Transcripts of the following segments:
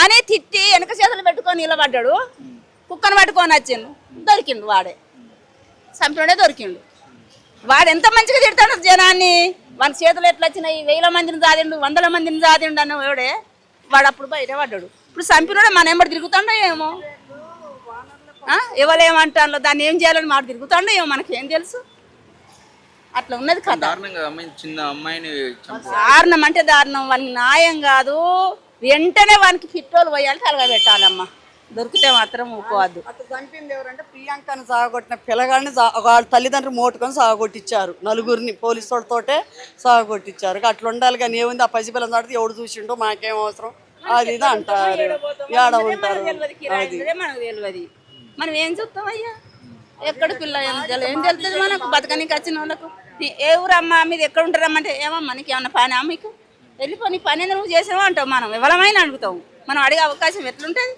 అని తిట్టి వెనక చేతులు పెట్టుకొని నిలబడ్డాడు. కుక్కను పట్టుకొని వచ్చిండు, దొరికిండు. వాడే చంపినోడే దొరికిండు. వాడు ఎంత మంచిగా తిడతాడు జనాన్ని. వాని చేతులు ఎట్లా వచ్చినాయి, 1000 మందిని జాదిండు, 100 మందిని జాదిండు అన్న వాడే. వాడు అప్పుడు బయట పడ్డాడు. ఇప్పుడు చంపినోడే మన ఎంబడి తిరుగుతాడో ఏమో, ఎవరేమంటారో దాన్ని ఏం చేయాలని మాట తిరుగుతాడో ఏమో, మనకేం తెలుసు. అట్లా ఉన్నది కదా. దారుణం అంటే దారుణం. వానికి న్యాయం కాదు. వెంటనే వానికి పిట్టోలు పోయాలి, కలగబెట్టాలమ్మా. దొరికితే మాత్రం ఊకోవద్దు. అట్లా చంపింది ఎవరంటే ప్రియాంకను సాగొట్టిన పిల్లగాడిని వాళ్ళ తల్లిదండ్రులు మోటుకొని సాగొట్టించారు. 4గురిని పోలీసు వాళ్ళతోటే సాగొట్టించారు. అట్లా ఉండాలి. కానీ ఏముంది, ఆ పసిపిల్లని చాడితే ఎవడు చూసిండో మాకేం అవసరం, అది ఇది అంటారు. ఏడ ఉంటారు మనకు తెలియదు. మనం ఏం చూస్తాం అయ్యా, ఎక్కడ పిల్ల ఏం తెలుస్తుంది మనకు. బతకనికి వచ్చిన వాళ్ళకు ఏ ఊరమ్మా మీది ఎక్కడ ఉంటారమ్మంటే ఏమమ్మా నీకు ఏమన్నా పని మీకు వెళ్ళిపో, నీ పని నువ్వు చేసావా అంటావు. మనం ఎవరమైనా అడుగుతాం. మనం అడిగే అవకాశం ఎట్లుంటుంది.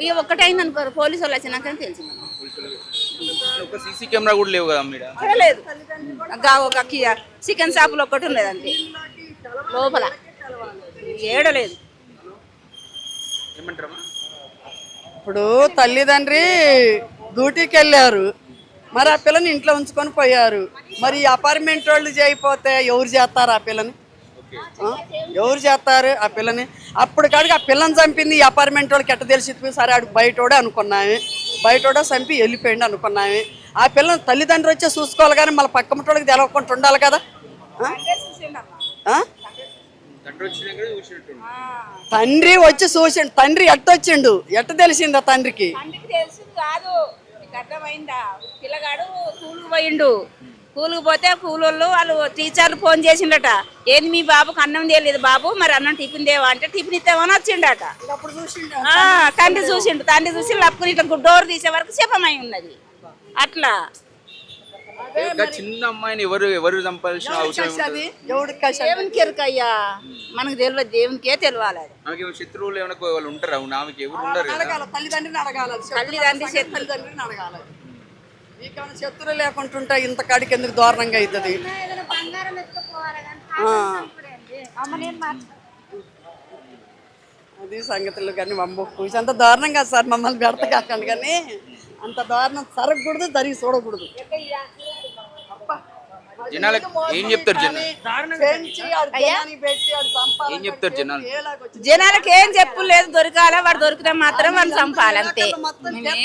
ఇక ఒక్కటైంది అనుకోరు, పోలీసు వాళ్ళు వచ్చినాక తెలిసింది. లేదు, ఒక చికెన్ షాపులో ఒక్కటి ఉండేదండి లోపల, ఏడలేదు. ఇప్పుడు తల్లిదండ్రి డ్యూటీకి వెళ్ళారు, మరి ఆ పిల్లని ఇంట్లో ఉంచుకొని పోయారు. మరి ఈ అపార్ట్మెంట్ వాళ్ళు చేయకపోతే ఎవరు చేస్తారు ఆ పిల్లని? ఎవరు చేస్తారు ఆ పిల్లని? అప్పుడు కాడికి ఆ పిల్లని చంపింది ఈ అపార్ట్మెంట్ వాళ్ళకి ఎట్ట తెలిసి, సరే ఆడు బయటోడే అనుకున్నాము, బయటోడే చంపి వెళ్ళిపోయింది అనుకున్నాము. ఆ పిల్లని తల్లిదండ్రులు వచ్చే చూసుకోవాలి, కానీ మళ్ళీ పక్క వాళ్ళకి తెలవకుండా ఉండాలి కదా. తండ్రి వచ్చి చూసిండు. తండ్రి ఎట్టొచ్చిండు, ఎట్ట తెలిసిందా తండ్రికి? కాదు, అర్థమైందా? పిల్లగాడు స్కూల్కి పోయిండు. స్కూల్కి పోతే స్కూల్ వాళ్ళు టీచర్లు ఫోన్ చేసిండట, ఏంది మీ బాబుకి అన్నం తెలియదు బాబు, మరి అన్నం టిఫిన్ దేవా అంటే టిఫిన్ ఇస్తామని వచ్చిండట. తండ్రి చూసిండు. తండ్రి చూసి లప్పుకుని ఇట్లా డోర్ తీసే వరకు శపమై ఉన్నది. అట్లా చిన్న అమ్మాయిని ఎవరు చంపాల్సిన అవసరం దేవునికి ఎరుకయ్యా, మనకు తెలియదు, దేవునికే తెలియాలి. శత్రువులు ఏమైనా వాళ్ళు ఉంటారా? ఆమెకి ఎవరు ఉండరు. తల్లిదండ్రిని అడగాలి, తల్లిదండ్రిని అడగాలి. నీకేమైనా శత్రువులు లేకుంటుంటే ఇంత కాడికి ఎందుకు దారుణంగా అవుతుంది? అది సంగతులు. కానీ కూర్చి అంత దారుణంగా సార్ మమ్మల్ని పెడత కాకండి, కానీ అంత దారుణం జరగకూడదు, జరిగి చూడకూడదు. ఏం చెప్తారు జనాలకు? ఏం చెప్పులేదు, దొరకాల. వాడు దొరికితే మాత్రం వాడిని చంపాలి అంతే.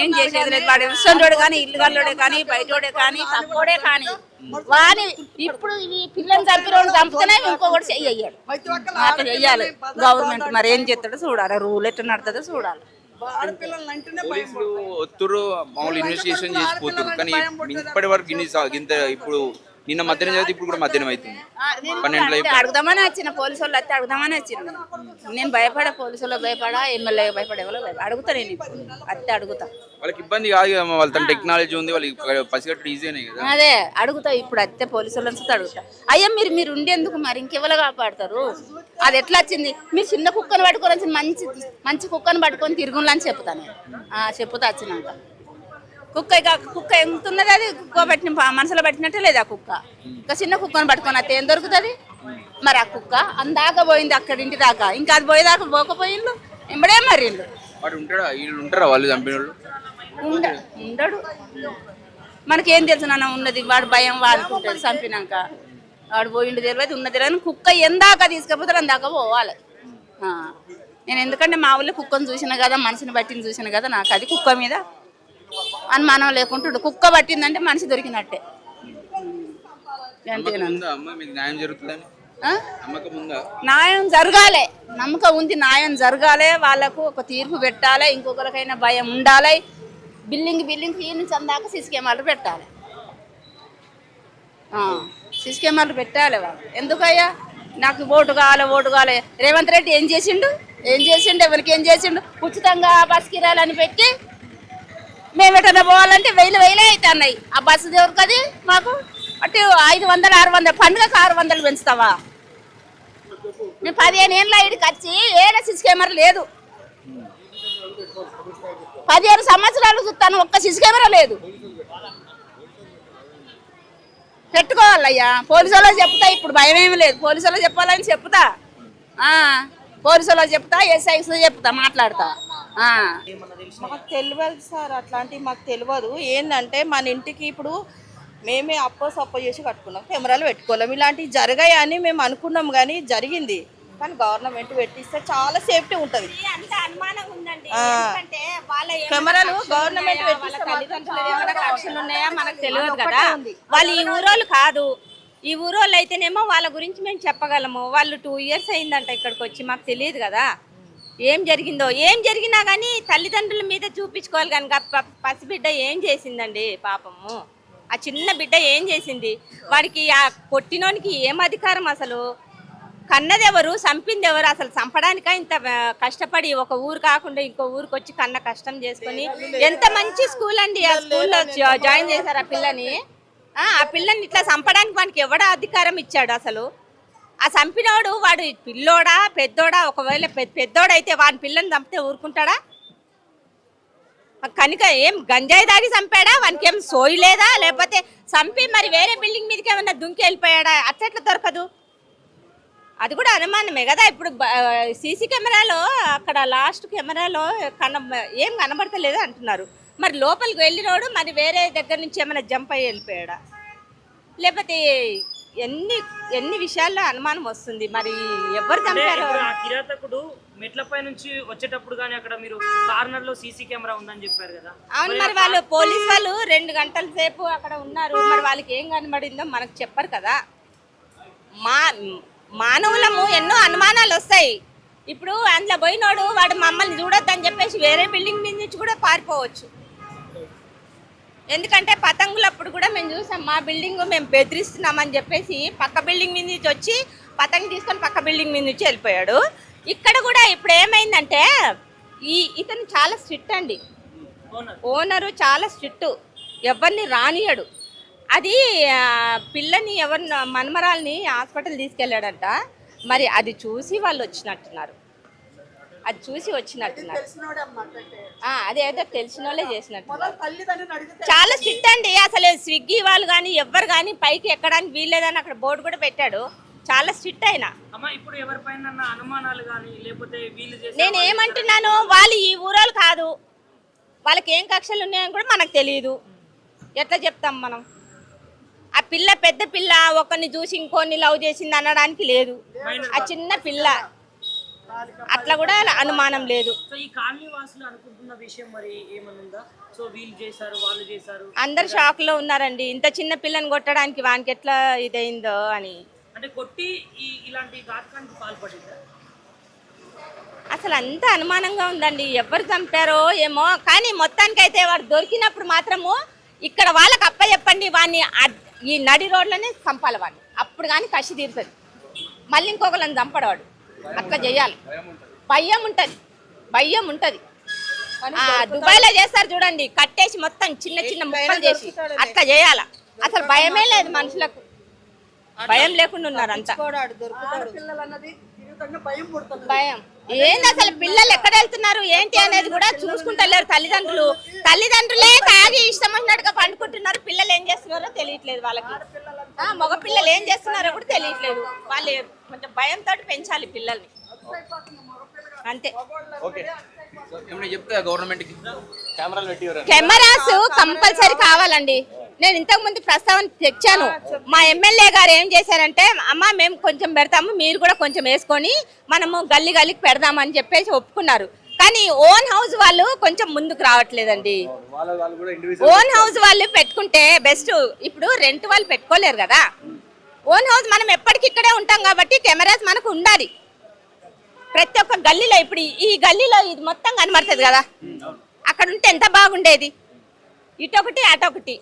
ఏం చేసేది లేదు. వాడు ఇష్టంలోడే కానీ, ఇల్లు గల్లోడే కానీ, బయటోడే కానీ, తక్కువడే కానీ, వాని ఇప్పుడు ఈ పిల్లల్ని చంపిన చంపుతూనే ఇంకొకటి చెయ్యాడు. అట్లా చెయ్యాలి గవర్నమెంట్. మరి ఏం చేస్తాడో చూడాలి, రూల్ ఎట్లా నడుతుందో చూడాలి. పోలీసులు ఒత్తురు మామూలు ఇన్వెస్టిగేషన్ చేసిపోతారు, కానీ ఇప్పటి వరకు ఇంత ఇప్పుడు నిన్న మధ్యాహ్నం చదివితే ఇప్పుడు కూడా మధ్యాహ్నం అవుతుంది. 12 అడుగుదామని వచ్చిన పోలీసు వాళ్ళు అయితే అడుగుదామని వచ్చింది. నేను భయపడా, పోలీసు వాళ్ళు భయపడా, ఎమ్మెల్యే భయపడే వాళ్ళు అడుగుతా. నేను అత్తే అడుగుతా. వాళ్ళకి ఇబ్బంది కాదు కదా, వాళ్ళ తన టెక్నాలజీ ఉంది, వాళ్ళకి పసిగట్టు ఈజీనే కదా. అదే అడుగుతా ఇప్పుడు అత్తే పోలీసు వాళ్ళని అడుగుతా. అయ్యా మీరు ఉండేందుకు మరి ఇంకెవరు కాపాడతారు? అది ఎట్లా వచ్చింది? మీరు చిన్న కుక్కను పట్టుకొని మంచి మంచి కుక్కను పట్టుకొని తిరుగులని చెప్తాను. చెప్పుతా వచ్చినాక. కుక్క ఎంతున్నది, అది కుక్క పెట్టిన మనసులో పెట్టినట్టే లేదు ఆ కుక్క. ఇంకా చిన్న కుక్కను పట్టుకొని అత్తే ఏం దొరుకుతుంది? మరి ఆ కుక్క అందాక పోయింది అక్కడి ఇంటి దాకా, ఇంకా అది పోయేదాకా పోకపోయిండు ఎంబడే మరి. ఉండడు. మనకేం తెలుసు నాన్న ఉన్నది. వాడు భయం వాడుకుంటాడు చంపినాక. వాడు పోయిండు తెలియదు, ఉన్నది తెలియదు. కుక్క ఎందాక తీసుకపోతారు అందాక పోవాలి. నేను ఎందుకంటే మా ఊళ్ళో కుక్కను చూసిన కదా, మనిషిని బట్టిని చూసిన కదా, నాకు అది కుక్క మీద అనుమానం లేకుంటుండు. కుక్క పట్టిందంటే మనిషి దొరికినట్టే. న్యాయం జరగాలి, నమ్మకం ఉంది. న్యాయం జరగాలి, వాళ్ళకు ఒక తీర్పు పెట్టాలి. ఇంకొకరికైనా భయం ఉండాలి. బిల్డింగ్ ఈ నుంచి అందాక సీసీ కెమెరాలు పెట్టాలి. సీసీ కెమెరాలు పెట్టాలి వాళ్ళు. ఎందుకయ్యా నాకు ఓటు కావాలి. రేవంత్ రెడ్డి ఏం చేసిండు? ఎవరికి ఏం చేసిండు? ఉచితంగా బస్ కిరాలని పెట్టి మేము ఎటన్నా పోవాలంటే 1000 అవుతున్నాయి. ఆ బస్సు దొరకది మాకు. అటు 500 600 పండుగకు 600 పెంచుతావా? నేను 15 ఏళ్ళ ఇడికి వచ్చి ఏడా సీసీ కెమెరా లేదు. 15 సంవత్సరాలు చూస్తాను, ఒక్క సీసీ కెమెరా లేదు. పెట్టుకోవాలయ్యా. పోలీసు వాళ్ళకి చెప్తా, ఇప్పుడు భయం ఏమి లేదు. పోలీసు వాళ్ళకి చెప్పాలని చెప్తా, పోలీసు వాళ్ళకి చెప్తా, ఎస్ఐస్ చెప్తా, మాట్లాడతా. మాకు తెలియదు సార్, అట్లాంటివి మాకు తెలియదు. ఏంటంటే మన ఇంటికి ఇప్పుడు మేమే సప్పో చేసి కట్టుకున్నాం, కెమెరాలు పెట్టుకోలేం. ఇలాంటివి జరిగాయని మేము అనుకున్నాం, కానీ జరిగింది. కానీ గవర్నమెంట్ పెట్టిస్తే చాలా సేఫ్టీ ఉంటుంది. కెమెరాలు గవర్నమెంట్ కక్షలు ఉన్నాయా మనకు తెలియదు కదా. వాళ్ళు ఈ ఊరోళ్ళు కాదు, ఈ ఊరోళ్ళు అయితేనేమో వాళ్ళ గురించి మేము చెప్పగలము. వాళ్ళు 2 years అయిందంట ఇక్కడికి వచ్చి, మాకు తెలియదు కదా ఏం జరిగిందో. ఏం జరిగినా కానీ తల్లిదండ్రుల మీద చూపించుకోవాలి. కనుక పసిబిడ్డ ఏం చేసిందండి పాపము, ఆ చిన్న బిడ్డ ఏం చేసింది? వాడికి ఆ కొట్టినోనికి ఏం అధికారం? అసలు కన్నది ఎవరు, చంపింది ఎవరు? అసలు చంపడానిక ఇంత కష్టపడి ఒక ఊరు కాకుండా ఇంకో ఊరికి వచ్చి కన్న కష్టం చేసుకుని, ఎంత మంచి స్కూల్ అండి, ఆ స్కూల్లో జాయిన్ చేశారు ఆ పిల్లని. ఆ పిల్లని ఇట్లా చంపడానికి వానికి ఎవడ అధికారం ఇచ్చాడు? అసలు ఆ చంపినోడు వాడు పిల్లోడా పెద్దోడా? ఒకవేళ పెద్దోడైతే వాడి పిల్లని చంపితే ఊరుకుంటాడా? కనుక ఏం గంజాయి దాగి చంపాడా? వానికి ఏం సోయి లేదా? లేకపోతే చంపి మరి వేరే బిల్డింగ్ మీదకి ఏమన్నా దుంకి వెళ్ళిపోయాడా? అట్లా దొరకదు. అది కూడా అనుమానమే కదా. ఇప్పుడు సీసీ కెమెరాలో అక్కడ లాస్ట్ కెమెరాలో ఏం కనబడతలేదు అంటున్నారు. మరి లోపలికి వెళ్ళినోడు మరి వేరే దగ్గర నుంచి ఏమైనా జంప్ అయ్యి వెళ్ళిపోయాడా? లేకపోతే ఎన్ని విషయాల్లో అనుమానం వస్తుంది. మరి ఎవరు చంపారు? కిరాతకుడు మెట్లపై నుంచి వచ్చేటప్పుడు గానీ అక్కడ మీరు కార్నర్ లో సీసీ కెమెరా ఉందని చెప్పారు కదా. అవును, మరి వాళ్ళు పోలీస్ వాళ్ళు 2 గంటల సేపు అక్కడ ఉన్నారు. మరి వాళ్ళకి ఏం కనబడిందో మనకు చెప్పరు కదా. మానవులము ఎన్నో అనుమానాలు వస్తాయి. ఇప్పుడు అందులో పోయినోడు వాడు మమ్మల్ని చూడొద్దని చెప్పేసి వేరే బిల్డింగ్ మీద నుంచి కూడా పారిపోవచ్చు. ఎందుకంటే పతంగులప్పుడు కూడా మేము చూసాం, మా బిల్డింగ్ మేము బెదిరిస్తున్నామని చెప్పేసి పక్క బిల్డింగ్ మీద నుంచి వచ్చి పతంగి తీసుకొని పక్క బిల్డింగ్ మీద నుంచి వెళ్ళిపోయాడు. ఇక్కడ కూడా ఇప్పుడు ఏమైందంటే ఇతను చాలా స్ట్రిక్ట్ అండి, ఓనరు చాలా స్ట్రిక్ట్, ఎవరిని రానియడు. అది పిల్లని ఎవరిని మనమరాల్ని హాస్పిటల్ తీసుకెళ్ళాడంట. మరి అది చూసి వాళ్ళు వచ్చినట్టున్నారు, అది చూసి వచ్చినట్టున్నారు. అదేదో తెలిసిన వాళ్ళే చేసినట్టున్నారు. చాలా స్ట్రిక్ట్ అండి. అసలు స్విగ్గీ వాళ్ళు కానీ ఎవ్వరు కానీ పైకి ఎక్కడానికి వీల్లేదని అక్కడ బోర్డు కూడా పెట్టాడు. చాలా స్ట్రిక్ట్ అయినా. నేను ఏమంటున్నాను, వాళ్ళు ఈ ఊరోళ్ళు కాదు, వాళ్ళకి ఏం కక్షలు ఉన్నాయని కూడా మనకు తెలియదు. ఎట్లా చెప్తాం మనం? ఆ పిల్ల పెద్ద పిల్ల ఒకరిని చూసి ఇంకోని లవ్ చేసింది అనడానికి లేదు. ఆ చిన్న పిల్ల, అట్లా కూడా అనుమానం లేదు. అందరు షాక్ లో ఉన్నారండి. ఇంత చిన్న పిల్లని కొట్టడానికి వానికి ఎట్లా ఇదైందో అని. అసలు అంత అనుమానంగా ఉందండి. ఎవరు చంపారో ఏమో, కానీ మొత్తానికైతే వాడు దొరికినప్పుడు మాత్రము ఇక్కడ వాళ్ళకి చెప్పండి, వాడిని ఈ నడి రోడ్లోనే చంపాలి వాడిని. అప్పుడు కానీ కసి తీరుతుంది. మళ్ళీ ఇంకొకళ్ళని చంపడవాడు. అట్లా చేయాలి. భయం ఉంటుంది. దుబాయ్లో చేస్తారు చూడండి, కట్టేసి మొత్తం చిన్న చిన్న ముక్కలు చేసి అట్లా చేయాల. అసలు భయమే లేదు మనుషులకు, భయం లేకుండా ఉన్నారు అంతా. భయం ఏంది? అసలు పిల్లలు ఎక్కడ వెళ్తున్నారు ఏంటి అనేది కూడా చూసుకుంటలేరు తల్లిదండ్రులే తాగి ఇష్టం వచ్చినట్టుగా పండుకుంటున్నారు. పిల్లలు ఏం చేస్తున్నారో తెలియట్లేదు వాళ్ళకి. మగ పిల్లలు ఏం చేస్తున్నారో కూడా తెలియట్లేదు. వాళ్ళు కొంచెం భయంతో పెంచాలి పిల్లల్ని, అంతే. కెమెరాస్ కంపల్సరీ కావాలండి. నేను ఇంతకు ముందు ప్రస్తావన తెచ్చాను. మా ఎమ్మెల్యే గారు ఏం చేశారంటే, అమ్మ మేము కొంచెం పెడతాము, మీరు కూడా కొంచెం వేసుకొని మనము గల్లీకి పెడదామని చెప్పేసి ఒప్పుకున్నారు. కానీ ఓన్ హౌస్ వాళ్ళు కొంచెం ముందుకు రావట్లేదండి. ఓన్ హౌస్ వాళ్ళు పెట్టుకుంటే బెస్ట్. ఇప్పుడు రెంట్ వాళ్ళు పెట్టుకోలేరు కదా. ఓన్ హౌస్ మనం ఎప్పటికి ఇక్కడే ఉంటాం కాబట్టి కెమెరాస్ మనకు ఉండాలి ప్రతి ఒక్క గల్లీలో. ఇప్పుడు ఈ గల్లీలో ఇది మొత్తం కనబడుతుంది కదా, అక్కడ ఉంటే ఎంత బాగుండేది. ఇటొకటి అటొకటి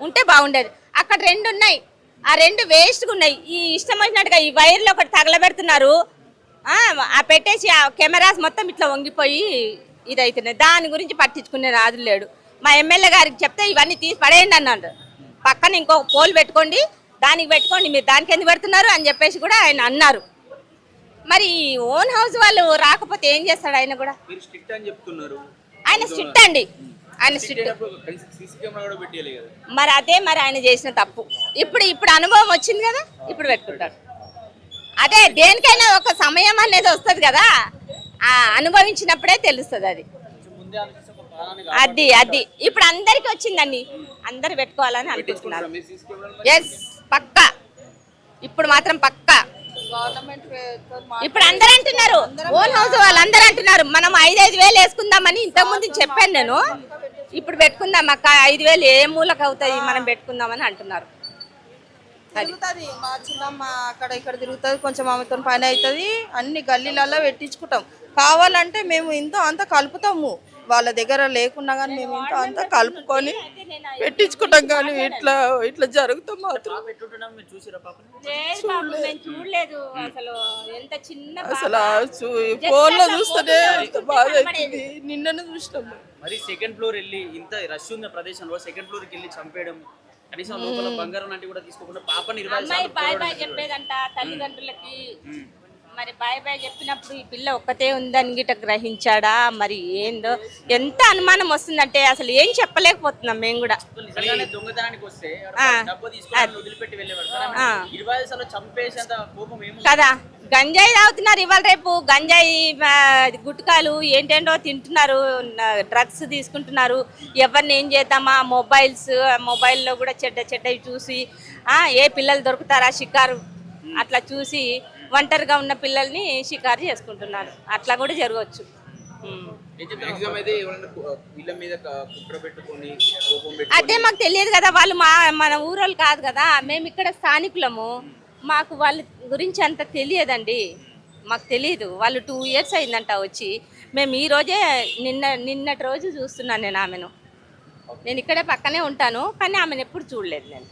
ఉంటే బాగుండేది. అక్కడ 2 ఉన్నాయి, ఆ 2 వేస్ట్గా ఉన్నాయి. ఈ ఇష్టం వచ్చినట్టుగా ఈ వైర్లు ఒకటి తగలబెడుతున్నారు. ఆ పెట్టేసి ఆ కెమెరాస్ మొత్తం ఇట్లా వంగిపోయి ఇదవుతున్నాయి. దాని గురించి పట్టించుకునే రాజు లేడు. మా ఎమ్మెల్యే గారికి చెప్తే ఇవన్నీ తీసి పడేయండి అన్నాడు. పక్కన ఇంకొక పోల్ పెట్టుకోండి, దానికి పెట్టుకోండి, మీరు దానికి ఎందుకు పెడుతున్నారు అని చెప్పేసి కూడా ఆయన అన్నారు. మరి ఓన్ హౌస్ వాళ్ళు రాకపోతే ఏం చేస్తాడు? ఆయన కూడా ఆయన స్ట్రిక్ట్ అండి. ఆయన స్ట్రిక్ట్. సీసీ కెమెరా కూడా పెట్టేయాలి కదా. మరి అదే మరి ఆయన చేసిన తప్పు. ఇప్పుడు అనుభవం వచ్చింది కదా, ఇప్పుడు పెట్టుకుంటాడు. అదే దేనికైనా ఒక సమయం అనేది వస్తుంది కదా, ఆ అనుభవించినప్పుడే తెలుస్తుంది అది. అది ఇప్పుడు అందరికి వచ్చిందండి, అందరు పెట్టుకోవాలని అనుకుంటున్నారు. ఎస్ పక్కా, ఇప్పుడు మాత్రం పక్కా. ఇప్పుడు అందరూ అంటున్నారు, ఓన్ హౌస్ వాళ్ళందరూ అంటున్నారు మనం 5,000 వేసుకుందామని. ఇంతకుముందు చెప్పాను నేను, ఇప్పుడు పెట్టుకుందాం అక్క 5,000 ఏ మూలకు అవుతాయి, మనం పెట్టుకుందామని అంటున్నారు. తిరుగుతుంది మా చిన్నమ్మ, అక్కడ ఇక్కడ తిరుగుతుంది, కొంచెం ఆమెతో పని అవుతుంది, అన్ని గల్లీలలో పెట్టించుకుంటాం. కావాలంటే మేము ఇంత అంత కలుపుతాము, వాళ్ళ దగ్గర లేకున్నా కానీ మేము ఇంత అంతా కలుపుకొని పెట్టించుకుంటాం. కానీ ఇట్లా జరుగుతాం మాత్రం చూడలేదు అసలు. ఎంత చిన్న అసలు ఫోన్లో చూస్తేనే బాధ అవుతుంది. నిన్ననే చూసినాం. మరి సెకండ్ ఫ్లోర్ వెళ్ళి ఇంత రష్ ఉన్న ప్రదేశంలో సెకండ్ ఫ్లోర్కి వెళ్ళి చంపేయడం, కనీసం లోపల బంగారం లాంటివి కూడా తీసుకోకుండా పాపని అమ్మాయి బాయ్ బాయ్ చెప్పేదంట తల్లిదండ్రులకి. మరి బాయ్ బాయ్ చెప్పినప్పుడు ఈ పిల్ల ఒక్కతే ఉందని గిట గ్రహించాడా మరి ఏందో, ఎంత అనుమానం వస్తుందంటే అసలు ఏం చెప్పలేకపోతున్నాం మేము కూడా. నిజంగానే దొంగతనానికి వస్తే డబ్బు తీసుకొని వదిలిపెట్టి వెళ్ళేవారు. 20 సార్లు చంపేసేంత కోపం ఏమి కదా. గంజాయి తాగుతున్నారు ఇవాళ రేపు, గంజాయి గుట్కాలు ఏంటేంటో తింటున్నారు, డ్రగ్స్ తీసుకుంటున్నారు. ఎవరిని ఏం చేద్దామా, మొబైల్లో కూడా చెడ్డవి చూసి ఏ పిల్లలు దొరుకుతారా షికారు అట్లా చూసి ఒంటరిగా ఉన్న పిల్లల్ని షికారు చేసుకుంటున్నారు. అట్లా కూడా జరగవచ్చు. అదే మాకు తెలియదు కదా, వాళ్ళు మన ఊరోళ్ళు కాదు కదా, మేము ఇక్కడ స్థానికులము, మాకు వాళ్ళ గురించి అంత తెలియదండి, మాకు తెలియదు. వాళ్ళు 2 years అయిందంట వచ్చి, మేము ఈ రోజే నిన్నటి రోజు చూస్తున్నాను నేను ఆమెను. నేను ఇక్కడే పక్కనే ఉంటాను కానీ ఆమెను ఎప్పుడు చూడలేదు నేను.